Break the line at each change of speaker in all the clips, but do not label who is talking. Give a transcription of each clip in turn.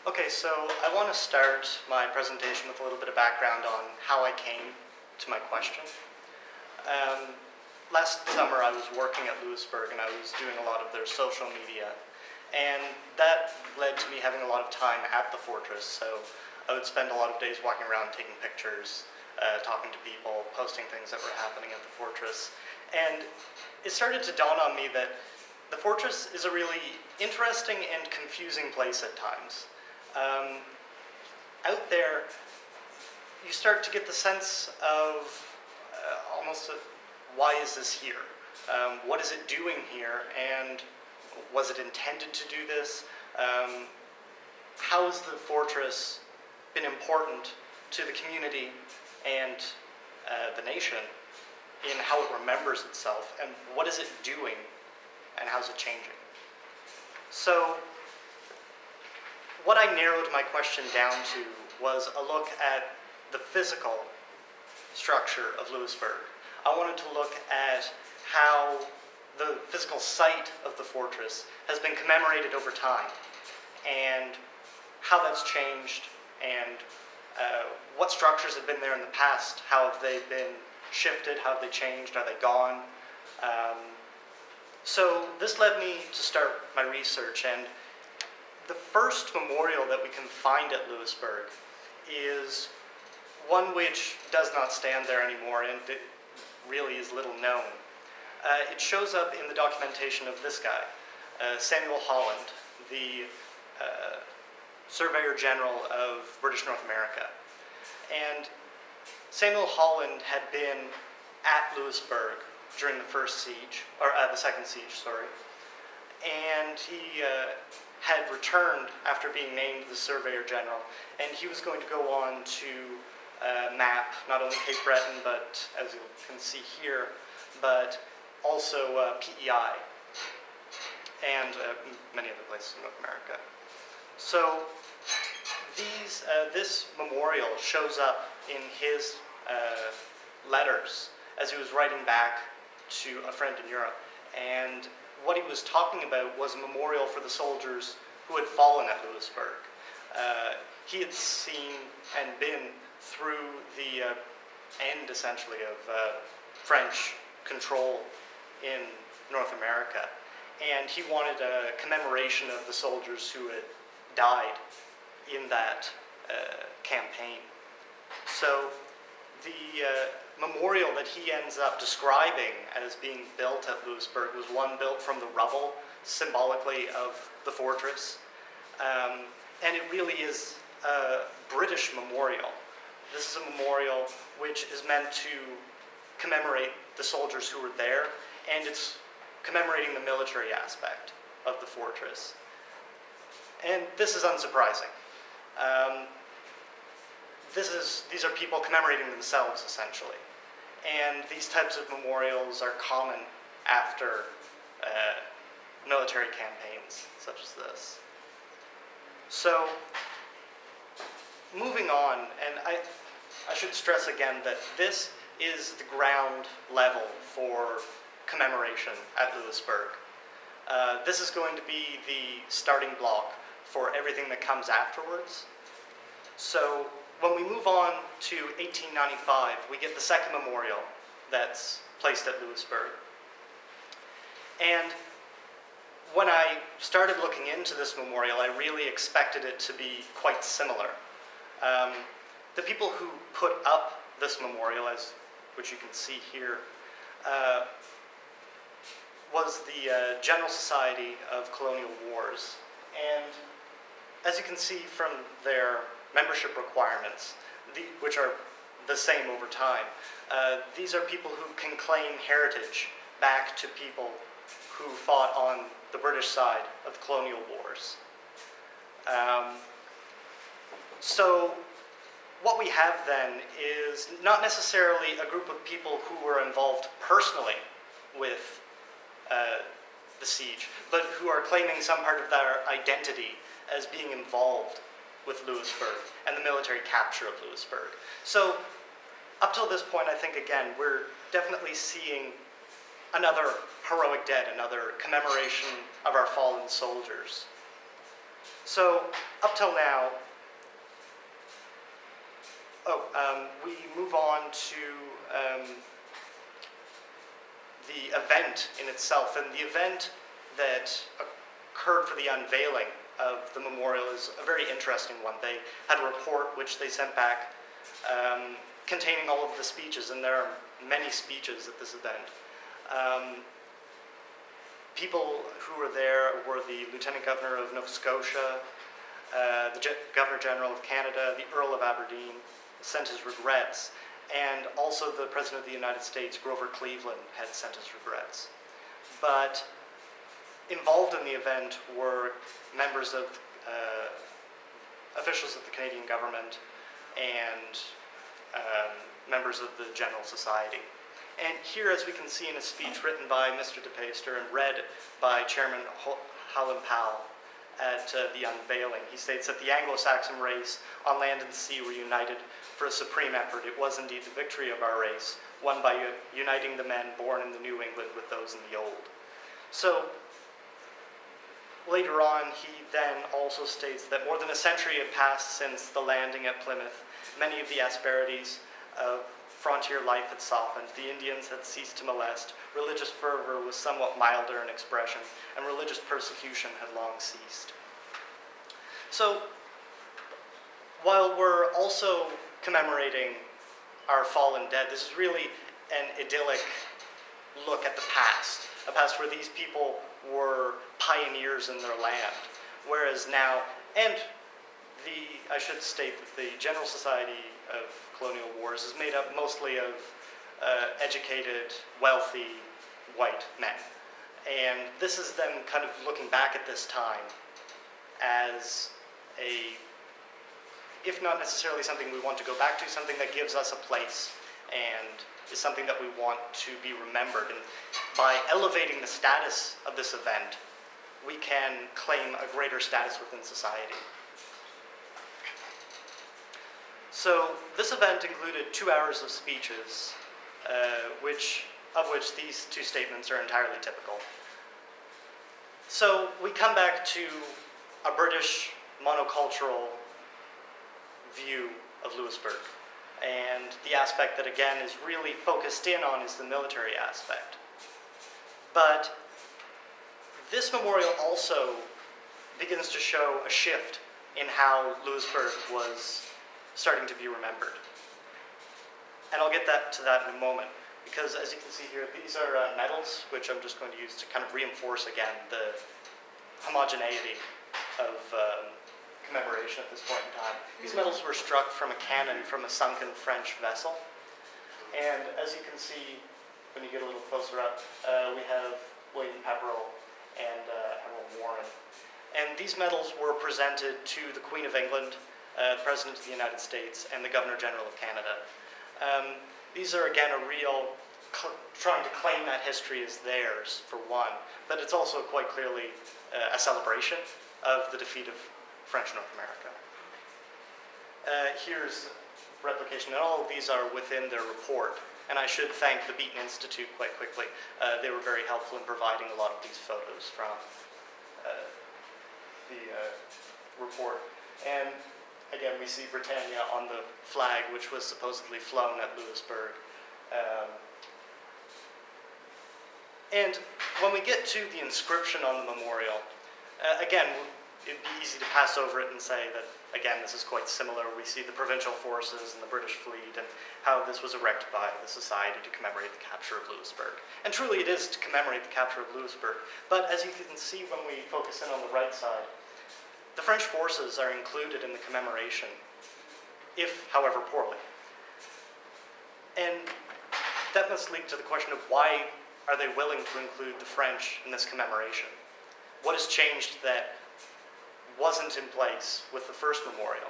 Okay, so I want to start my presentation with a little bit of background on how I came to my question. Last summer I was working at Louisbourg and I was doing a lot of their social media, and that led to me having a lot of time at the Fortress. So I would spend a lot of days walking around taking pictures, talking to people, posting things that were happening at the Fortress. And it started to dawn on me that the Fortress is a really interesting and confusing place at times. Out there, you start to get the sense of almost why is this here? What is it doing here? And was it intended to do this? How has the Fortress been important to the community and the nation in how it remembers itself? And what is it doing? And how's it changing? So, what I narrowed my question down to was a look at the physical structure of Louisbourg. I wanted to look at how the physical site of the fortress has been commemorated over time, and how that's changed, and what structures have been there in the past, how have they been shifted, how have they changed, are they gone? So this led me to start my research, and the first memorial that we can find at Louisbourg is one which does not stand there anymore, and it really is little known. It shows up in the documentation of this guy, Samuel Holland, the Surveyor General of British North America. And Samuel Holland had been at Louisbourg during the second siege, sorry. And he had returned after being named the Surveyor General, and he was going to go on to map not only Cape Breton, but as you can see here, but also PEI and many other places in North America. So this memorial shows up in his letters as he was writing back to a friend in Europe, and what he was talking about was a memorial for the soldiers who had fallen at Louisbourg. He had seen and been through the end, essentially, of French control in North America, and he wanted a commemoration of the soldiers who had died in that campaign. So the memorial that he ends up describing as being built at Louisbourg was one built from the rubble, symbolically of the fortress. And it really is a British memorial. This is a memorial which is meant to commemorate the soldiers who were there, and it's commemorating the military aspect of the fortress. And this is unsurprising. These are people commemorating themselves, essentially. And these types of memorials are common after military campaigns, such as this. So, moving on, and I should stress again that this is the ground level for commemoration at Louisbourg. This is going to be the starting block for everything that comes afterwards. So, when we move on to 1895, we get the second memorial that's placed at Louisbourg. And when I started looking into this memorial, I really expected it to be quite similar. The people who put up this memorial, which you can see here, was the General Society of Colonial Wars. And as you can see from their membership requirements, which are the same over time, these are people who can claim heritage back to people who fought on the British side of the colonial wars. So what we have then is not necessarily a group of people who were involved personally with the siege, but who are claiming some part of their identity as being involved with Louisbourg and the military capture of Louisbourg. So up till this point, I think, again, we're definitely seeing another heroic dead, another commemoration of our fallen soldiers. So, up till now, we move on to the event in itself. And the event that occurred for the unveiling of the memorial is a very interesting one. They had a report which they sent back containing all of the speeches, and there are many speeches at this event. People who were there were the Lieutenant Governor of Nova Scotia, the Governor General of Canada, the Earl of Aberdeen, sent his regrets, and also the President of the United States, Grover Cleveland, had sent his regrets. But involved in the event were members of officials of the Canadian government and members of the General Society. And here, as we can see in a speech written by Mr. De Peyster and read by Chairman Hallam Powell at the unveiling, he states that the Anglo-Saxon race on land and sea were united for a supreme effort. It was indeed the victory of our race, won by uniting the men born in the New England with those in the Old. So, later on, he then also states that more than a century had passed since the landing at Plymouth. Many of the asperities of frontier life had softened, the Indians had ceased to molest, religious fervor was somewhat milder in expression, and religious persecution had long ceased. So, while we're also commemorating our fallen dead, this is really an idyllic look at the past, a past where these people were pioneers in their land, whereas now, and I should state that the General Society of Colonial Wars is made up mostly of educated, wealthy, white men. And this is them kind of looking back at this time as if not necessarily something we want to go back to, something that gives us a place and is something that we want to be remembered. And by elevating the status of this event, we can claim a greater status within society. So this event included 2 hours of speeches, of which these 2 statements are entirely typical. So we come back to a British monocultural view of Louisbourg. And the aspect that, again, is really focused in on is the military aspect. But this memorial also begins to show a shift in how Louisbourg was starting to be remembered. And I'll get to that in a moment, because as you can see here, these are medals, which I'm just going to use to kind of reinforce again the homogeneity of commemoration at this point in time. These medals were struck from a cannon from a sunken French vessel. And as you can see, when you get a little closer up, we have William Pepperell and Admiral Warren. And these medals were presented to the Queen of England, the President of the United States, and the Governor General of Canada. These are, again, a real trying to claim that history as theirs, for one, but it's also quite clearly a celebration of the defeat of French North America. Here's replication, and all of these are within their report. And I should thank the Beaton Institute quite quickly. They were very helpful in providing a lot of these photos from the report. And again, we see Britannia on the flag, which was supposedly flown at Louisbourg. And when we get to the inscription on the memorial, again, it'd be easy to pass over it and say that, again, this is quite similar. We see the provincial forces and the British fleet and how this was erected by the society to commemorate the capture of Louisbourg. And truly it is to commemorate the capture of Louisbourg. But as you can see when we focus in on the right side, the French forces are included in the commemoration, if, however, poorly. And that must lead to the question of why are they willing to include the French in this commemoration? What has changed that wasn't in place with the first memorial?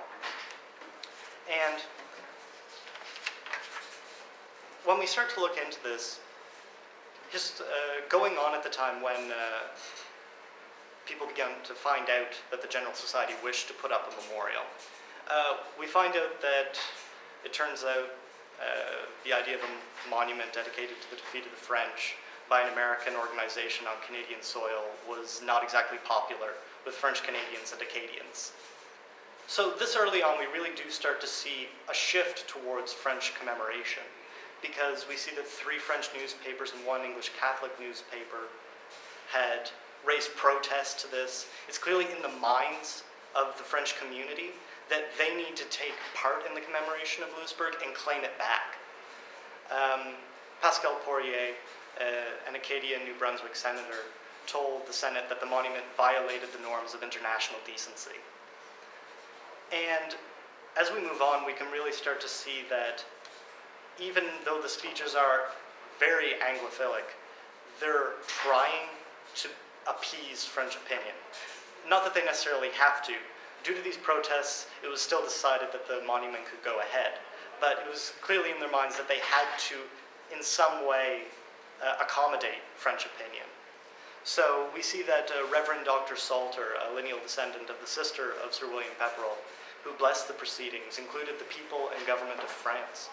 And when we start to look into this, just going on at the time when people began to find out that the General Society wished to put up a memorial, we find out that it turns out the idea of a monument dedicated to the defeat of the French by an American organization on Canadian soil was not exactly popular with French Canadians and Acadians. So this early on, we really do start to see a shift towards French commemoration, because we see that 3 French newspapers and 1 English Catholic newspaper had raised protest to this. It's clearly in the minds of the French community that they need to take part in the commemoration of Louisbourg and claim it back. Pascal Poirier, an Acadian New Brunswick senator, told the Senate that the monument violated the norms of international decency. And as we move on, we can really start to see that even though the speeches are very Anglophilic, they're trying to appease French opinion. Not that they necessarily have to. Due to these protests, it was still decided that the monument could go ahead. But it was clearly in their minds that they had to, in some way, accommodate French opinion. So we see that Reverend Dr. Salter, a lineal descendant of the sister of Sir William Pepperell, who blessed the proceedings, included the people and government of France.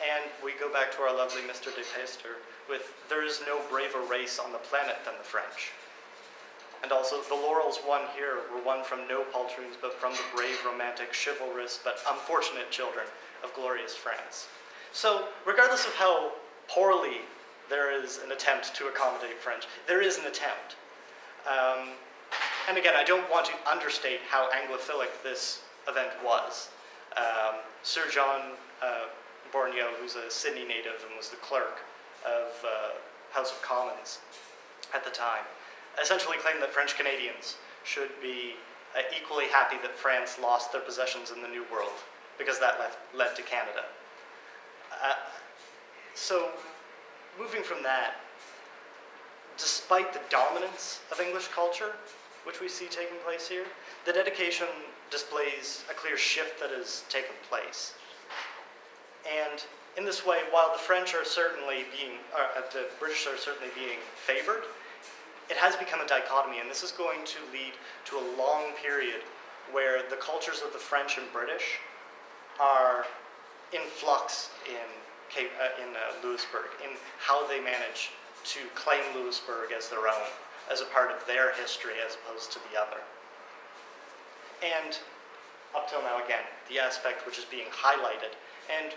And we go back to our lovely Mr. de Peyster with, "There is no braver race on the planet than the French." And also, "The laurels won here were won from no poltroons, but from the brave, romantic, chivalrous, but unfortunate children of glorious France." So, regardless of how poorly there is an attempt to accommodate French, there is an attempt. And again, I don't want to understate how Anglophilic this event was. Sir John Borneo, who's a Sydney native and was the clerk of House of Commons at the time, essentially claimed that French Canadians should be equally happy that France lost their possessions in the New World, because that led to Canada. So, moving from that, despite the dominance of English culture, which we see taking place here, the dedication displays a clear shift that has taken place. And in this way, while the French are certainly the British are certainly being favored, it has become a dichotomy, and this is going to lead to a long period where the cultures of the French and British are in flux in Louisbourg, in how they manage to claim Louisbourg as their own, as a part of their history as opposed to the other. And up till now, again, the aspect which is being highlighted and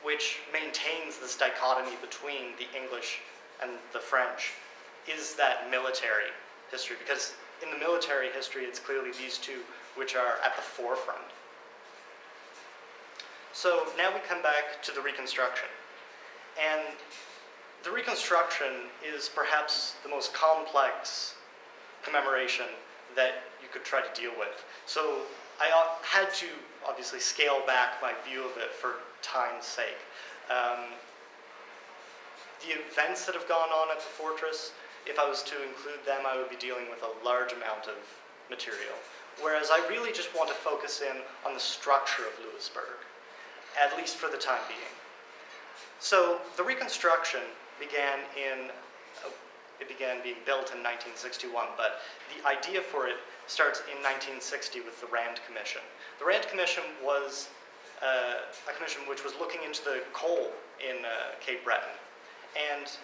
which maintains this dichotomy between the English and the French is that military history, because in the military history, it's clearly these two which are at the forefront. So now we come back to the Reconstruction. And the Reconstruction is perhaps the most complex commemoration that you could try to deal with. So I had to obviously scale back my view of it for time's sake. The events that have gone on at the fortress, if I was to include them, I would be dealing with a large amount of material. Whereas I really just want to focus in on the structure of Louisbourg, at least for the time being. So the Reconstruction began being built in 1961, but the idea for it starts in 1960 with the Rand Commission. The Rand Commission was a commission which was looking into the coal in Cape Breton. And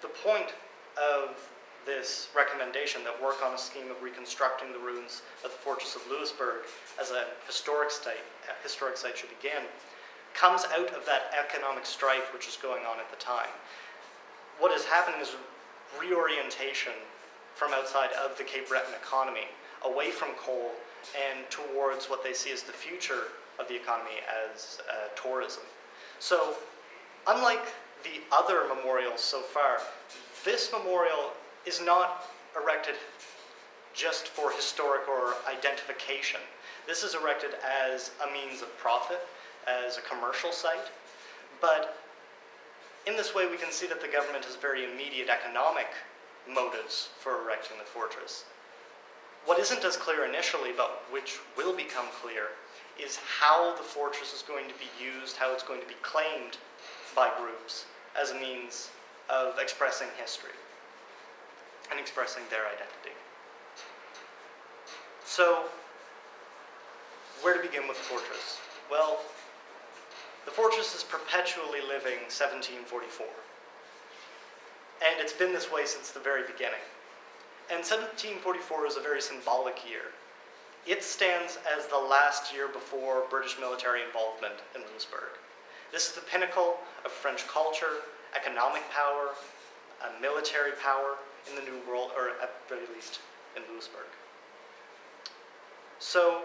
the point of this recommendation that work on a scheme of reconstructing the ruins of the Fortress of Louisbourg as a historic site should begin, comes out of that economic strife which is going on at the time. What is happening is reorientation from outside of the Cape Breton economy, away from coal and towards what they see as the future of the economy as tourism. So, unlike the other memorials so far, this memorial is not erected just for historic or identification. This is erected as a means of profit, as a commercial site, but in this way we can see that the government has very immediate economic motives for erecting the fortress. What isn't as clear initially, but which will become clear, is how the fortress is going to be used, how it's going to be claimed by groups as a means of expressing history and expressing their identity. So, where to begin with the fortress? Well, the fortress is perpetually living 1744. And it's been this way since the very beginning. And 1744 is a very symbolic year. It stands as the last year before British military involvement in Louisbourg. This is the pinnacle of French culture, economic power, military power in the New World, or at the very least in Louisbourg. So,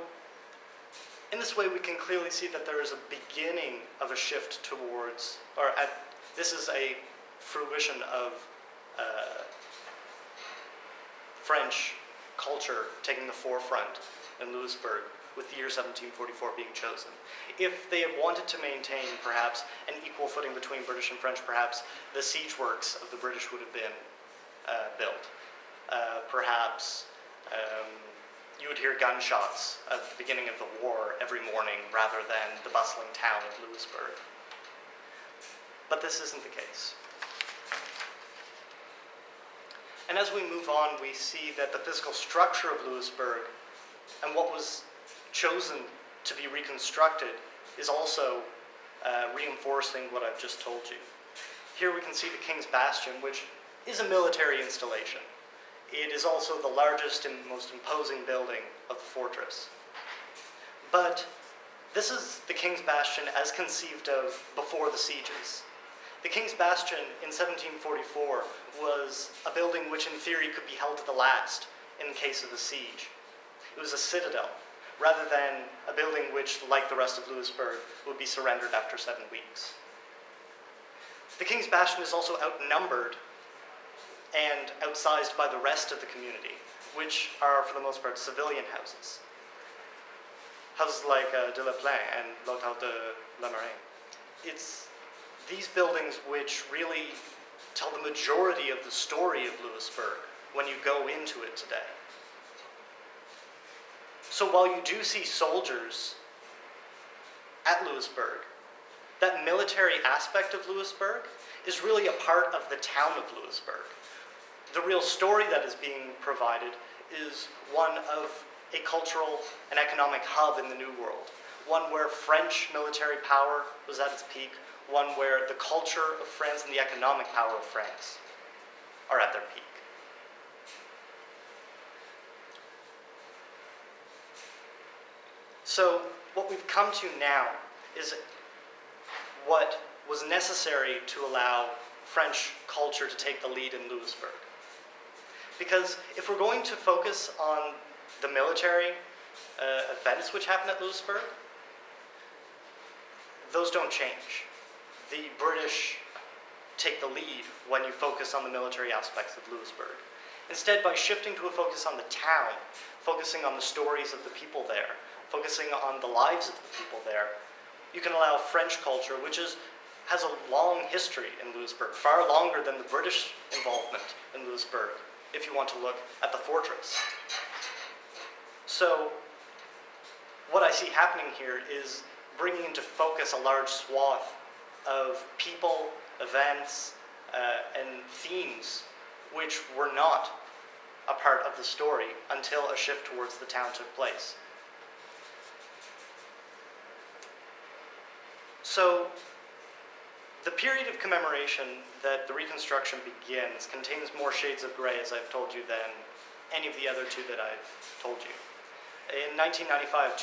in this way we can clearly see that there is a beginning of a shift towards, this is a fruition of French culture taking the forefront in Louisbourg, with the year 1744 being chosen. If they had wanted to maintain, perhaps, an equal footing between British and French, perhaps the siege works of the British would have been built. Perhaps you would hear gunshots at the beginning of the war every morning rather than the bustling town of Louisbourg. But this isn't the case. And as we move on, we see that the physical structure of Louisbourg and what was chosen to be reconstructed is also reinforcing what I've just told you. Here we can see the King's Bastion, which is a military installation. It is also the largest and most imposing building of the fortress. But this is the King's Bastion as conceived of before the sieges. The King's Bastion in 1744 was a building which in theory could be held to the last in case of a siege. It was a citadel, rather than a building which, like the rest of Louisbourg, would be surrendered after 7 weeks. The King's Bastion is also outnumbered and outsized by the rest of the community, which are, for the most part, civilian houses. Houses like de la Plaine and l'Hôtel de la Marine. It's these buildings which really tell the majority of the story of Louisbourg when you go into it today. So while you do see soldiers at Louisbourg, that military aspect of Louisbourg is really a part of the town of Louisbourg. The real story that is being provided is one of a cultural and economic hub in the New World, one where French military power was at its peak, one where the culture of France and the economic power of France are at their peak. So what we've come to now is what was necessary to allow French culture to take the lead in Louisbourg. Because if we're going to focus on the military events which happen at Louisbourg, those don't change. The British take the lead when you focus on the military aspects of Louisbourg. Instead, by shifting to a focus on the town, focusing on the stories of the people there, focusing on the lives of the people there, you can allow French culture, which has a long history in Louisbourg, far longer than the British involvement in Louisbourg, if you want to look at the fortress. So, what I see happening here is bringing into focus a large swath of people, events, and themes which were not a part of the story until a shift towards the town took place. So, the period of commemoration that the reconstruction begins contains more shades of gray, as I've told you, than any of the other two that I've told you. In 1995,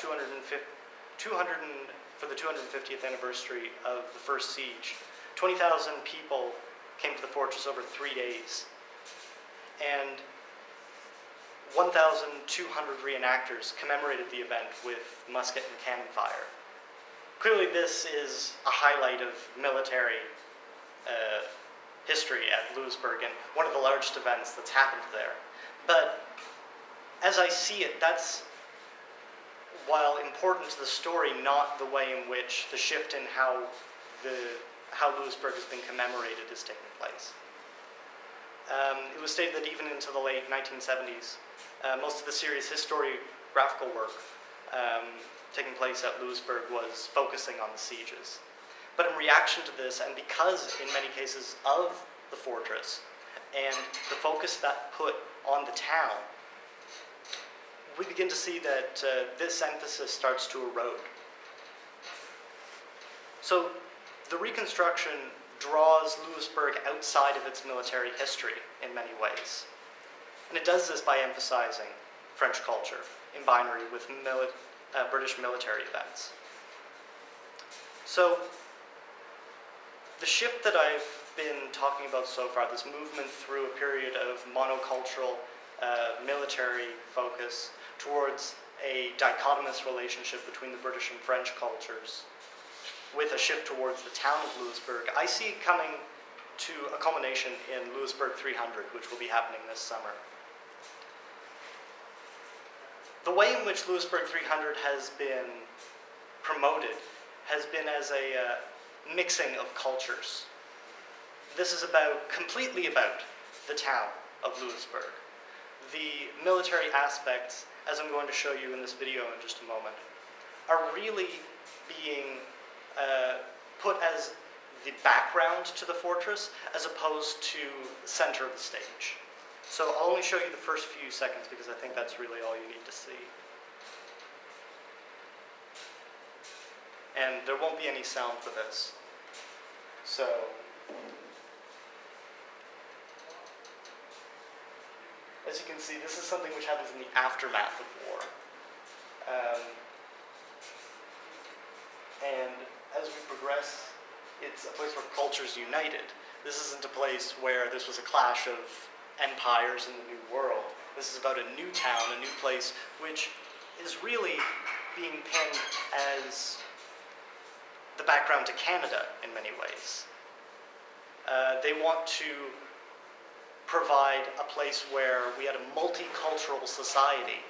for the 250th anniversary of the first siege, 20,000 people came to the fortress over 3 days, and 1,200 reenactors commemorated the event with musket and cannon fire. Clearly this is a highlight of military history at Louisbourg and one of the largest events that's happened there. But as I see it, that's, while important to the story, not the way in which the shift in how Louisbourg has been commemorated is taking place. It was stated that even into the late 1970s, most of the serious historiographical work taking place at Louisbourg was focusing on the sieges. But in reaction to this, and because in many cases of the fortress, and the focus that put on the town, we begin to see that this emphasis starts to erode. So the reconstruction draws Louisbourg outside of its military history in many ways. And it does this by emphasizing French culture in binary with British military events. So, the shift that I've been talking about so far, this movement through a period of monocultural military focus towards a dichotomous relationship between the British and French cultures, with a shift towards the town of Louisbourg, I see coming to a culmination in Louisbourg 300, which will be happening this summer. The way in which Louisbourg 300 has been promoted has been as a mixing of cultures. This is completely about the town of Louisbourg. The military aspects, as I'm going to show you in this video in just a moment, are really being put as the background to the fortress as opposed to the center of the stage. So I'll only show you the first few seconds because I think that's really all you need to see. And there won't be any sound for this. So, as you can see, this is something which happens in the aftermath of war. And as we progress, it's a place where cultures united. This isn't a place where this was a clash of empires in the New World. This is about a new town, a new place, which is really being pinned as the background to Canada in many ways. They want to provide a place where we had a multicultural society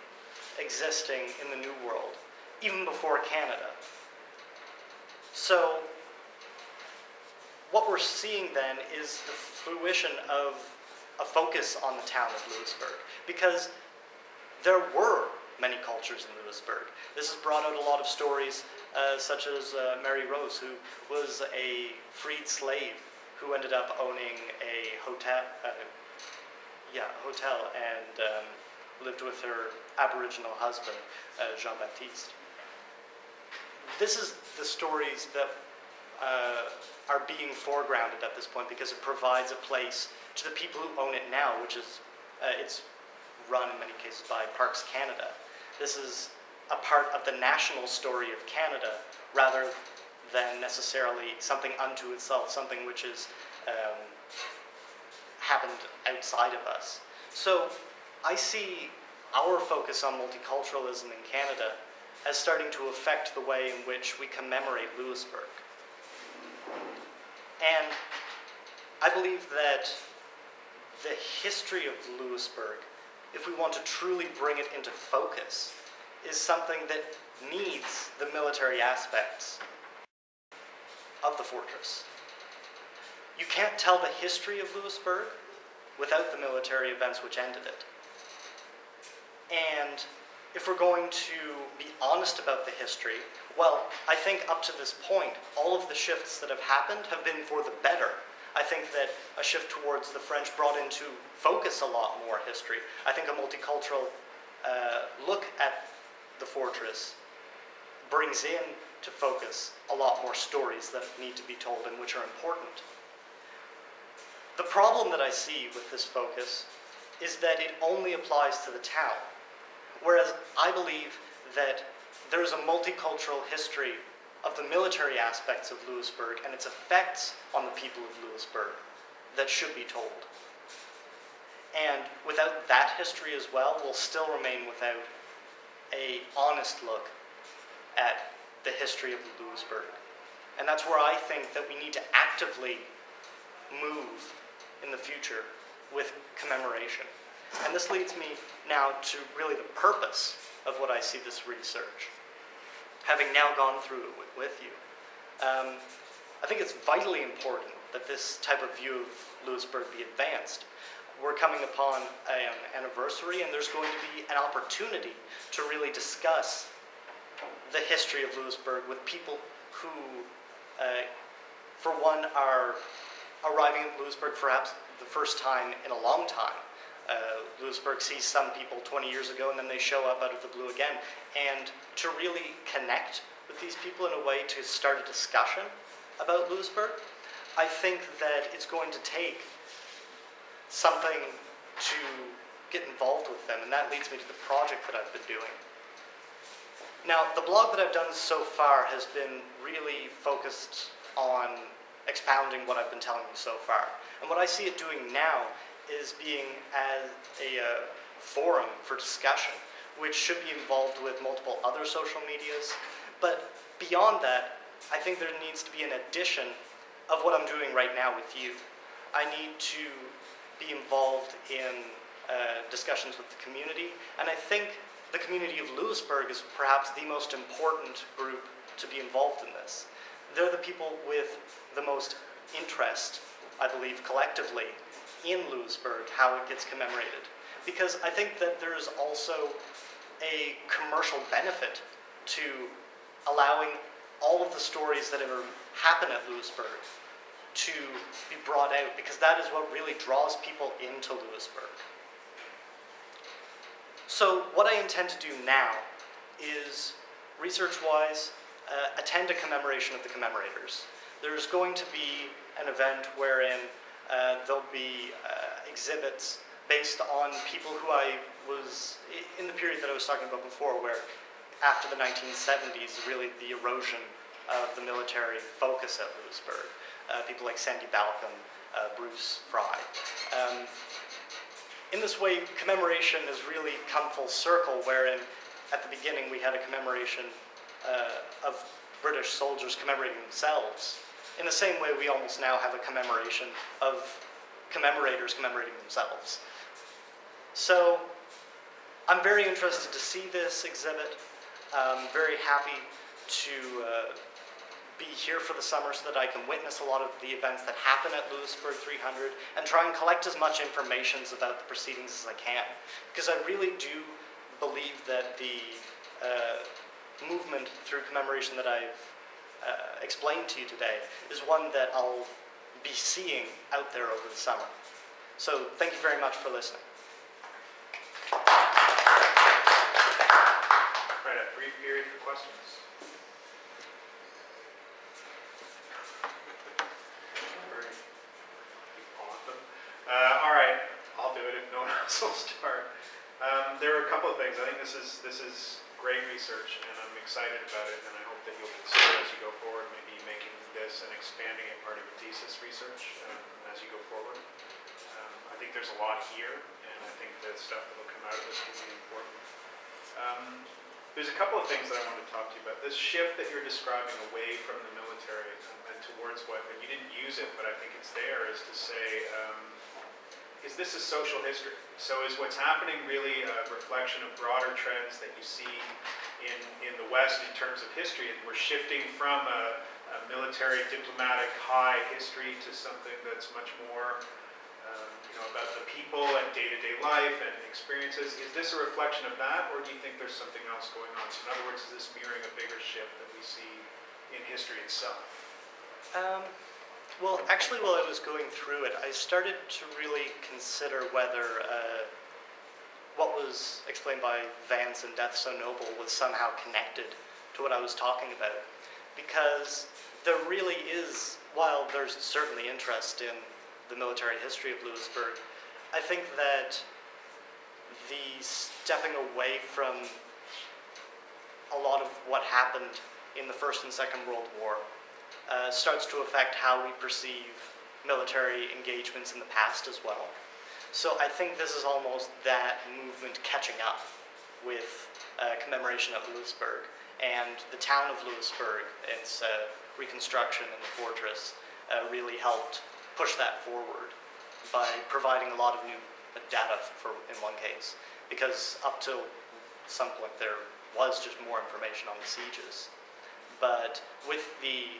existing in the New World, even before Canada. So, what we're seeing then is the fruition of a focus on the town of Louisbourg, because there were many cultures in Louisbourg. This has brought out a lot of stories, such as Mary Rose, who was a freed slave who ended up owning a hotel, and lived with her Aboriginal husband, Jean-Baptiste. This is the stories that are being foregrounded at this point because it provides a place to the people who own it now, which is, it's run in many cases by Parks Canada. This is a part of the national story of Canada rather than necessarily something unto itself, something which is happened outside of us. So I see our focus on multiculturalism in Canada as starting to affect the way in which we commemorate Louisbourg. And I believe that the history of Louisbourg, if we want to truly bring it into focus, is something that needs the military aspects of the fortress. You can't tell the history of Louisbourg without the military events which ended it. And if we're going to be honest about the history, well, I think up to this point, all of the shifts that have happened have been for the better. I think that a shift towards the French brought into focus a lot more history. I think a multicultural look at the fortress brings in to focus a lot more stories that need to be told and which are important. The problem that I see with this focus is that it only applies to the town, whereas I believe that there is a multicultural history of the military aspects of Louisbourg and its effects on the people of Louisbourg that should be told. And without that history as well, we'll still remain without an honest look at the history of Louisbourg. And that's where I think that we need to actively move in the future with commemoration. And this leads me now to really the purpose of what I see this research, having now gone through it with you. I think it's vitally important that this type of view of Louisbourg be advanced. We're coming upon an anniversary, and there's going to be an opportunity to really discuss the history of Louisbourg with people who, for one, are arriving at Louisbourg perhaps the first time in a long time. Louisbourg sees some people 20 years ago and then they show up out of the blue again. And to really connect with these people in a way to start a discussion about Louisbourg, I think that it's going to take something to get involved with them, and that leads me to the project that I've been doing. Now, the blog that I've done so far has been really focused on expounding what I've been telling you so far. And what I see it doing now is being as a forum for discussion, which should be involved with multiple other social medias. But beyond that, I think there needs to be an addition of what I'm doing right now with you. I need to be involved in discussions with the community, and I think the community of Louisbourg is perhaps the most important group to be involved in this. They're the people with the most interest, I believe, collectively in Louisbourg, how it gets commemorated. Because I think that there's also a commercial benefit to allowing all of the stories that ever happen at Louisbourg to be brought out, because that is what really draws people into Louisbourg. So what I intend to do now is, research-wise, attend a commemoration of the commemorators. There's going to be an event wherein there'll be exhibits based on people who I was, in the period that I was talking about before, where after the 1970s, really the erosion of the military focus at Louisbourg. People like Sandy Balcom, Bruce Fry. In this way, commemoration has really come full circle, wherein at the beginning we had a commemoration of British soldiers commemorating themselves. In the same way, we almost now have a commemoration of commemorators commemorating themselves. So I'm very interested to see this exhibit. I'm very happy to be here for the summer so that I can witness a lot of the events that happen at Louisbourg 300 and try and collect as much information about the proceedings as I can. Because I really do believe that the movement through commemoration that I've explained to you today is one that I'll be seeing out there over the summer. So thank you very much for listening.
Right, a brief period for questions. All right, I'll do it if no one else will start. There are a couple of things. I think this is great research, and I'm excited about it, and I hope that you'll consider as you go forward, maybe making this and expanding it part of your thesis research as you go forward. I think there's a lot here, and I think the stuff that will come out of this will be important. There's a couple of things that I want to talk to you about. This shift that you're describing away from the military and towards what, and you didn't use it, but I think it's there, is to say, is this a social history? So is what's happening really a reflection of broader trends that you see in the West in terms of history? And we're shifting from a military diplomatic high history to something that's much more about the people and day-to-day life and experiences. Is this a reflection of that, or do you think there's something else going on? So in other words, is this mirroring a bigger shift that we see in history itself?
Well, actually, while I was going through it, I started to really consider whether what was explained by Vance and Death So Noble was somehow connected to what I was talking about. Because there really is, while there's certainly interest in the military history of Louisbourg, I think that the stepping away from a lot of what happened in the First and Second World War starts to affect how we perceive military engagements in the past as well. So I think this is almost that movement catching up with commemoration at Louisbourg, and the town of Louisbourg, its reconstruction in the fortress, really helped push that forward by providing a lot of new data in one case, because up till some point there was just more information on the sieges. But with the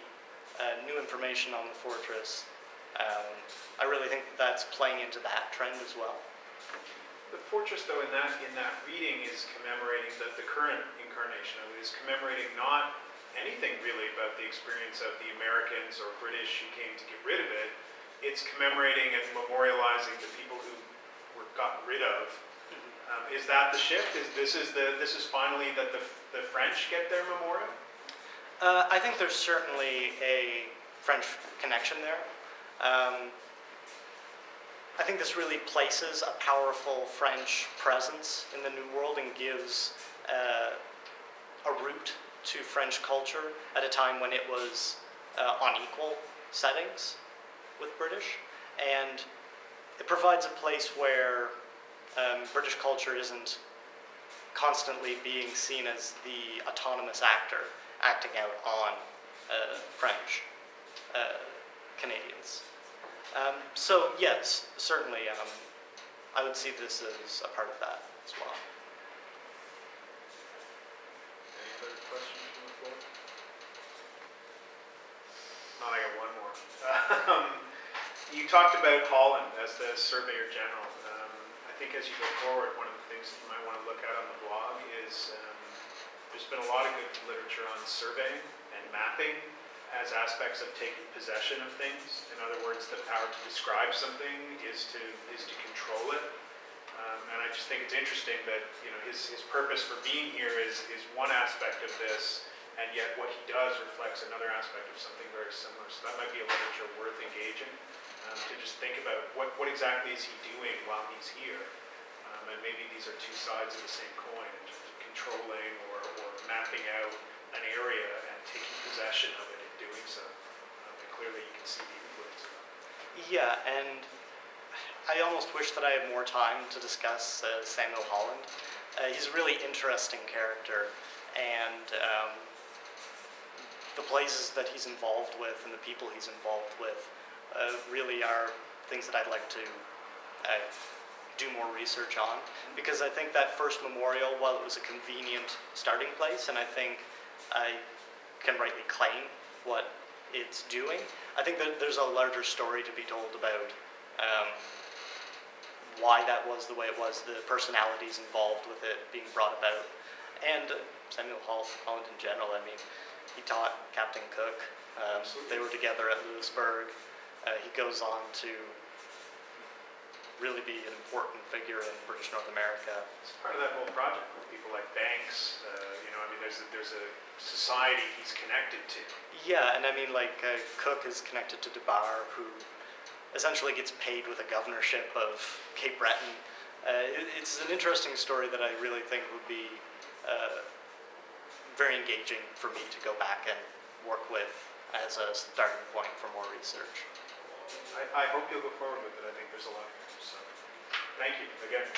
new information on the fortress, I really think that's playing into that trend as well.
The fortress, though, in that reading is commemorating the current incarnation of it, is commemorating not anything really about the experience of the Americans or British who came to get rid of it. It's commemorating and memorializing the people who were gotten rid of. Is that the shift? This is finally that the French get their memorial?
I think there's certainly a French connection there. I think this really places a powerful French presence in the New World and gives a root to French culture at a time when it was on equal settings with British. And it provides a place where British culture isn't constantly being seen as the autonomous actor acting out on French Canadians. So yes, certainly I would see this as a part of that as well.
Any other questions from the floor? Oh, I got one more. You talked about Holland as the Surveyor General. I think as you go forward, one of the things that you might want to look at on the blog is there's been a lot of good literature on surveying and mapping as aspects of taking possession of things. In other words, the power to describe something is to control it. And I just think it's interesting that his purpose for being here is one aspect of this, and yet what he does reflects another aspect of something very similar. So that might be a literature worth engaging, to just think about what exactly is he doing while he's here. And maybe these are two sides of the same coin, in terms of controlling or mapping out an area and taking possession of it in doing so. And clearly you can see the influence of that.
Yeah, and I almost wish that I had more time to discuss Samuel Holland. He's a really interesting character, and the places that he's involved with and the people he's involved with really are things that I'd like to do more research on, because I think that first memorial, while it was a convenient starting place, and I think I can rightly claim what it's doing, I think that there's a larger story to be told about why that was the way it was, the personalities involved with it being brought about, and Samuel Holland in general. I mean, he taught Captain Cook. They were together at Louisbourg. He goes on to really be an important figure in British North America.
It's part of that whole project with people like Banks. There's a society he's connected to.
Yeah, and I mean, like, Cook is connected to DeBar, who essentially gets paid with a governorship of Cape Breton. It's an interesting story that I really think would be very engaging for me to go back and work with as a starting point for more research.
I hope you'll go forward with it. I think there's a lot here. So, thank you again.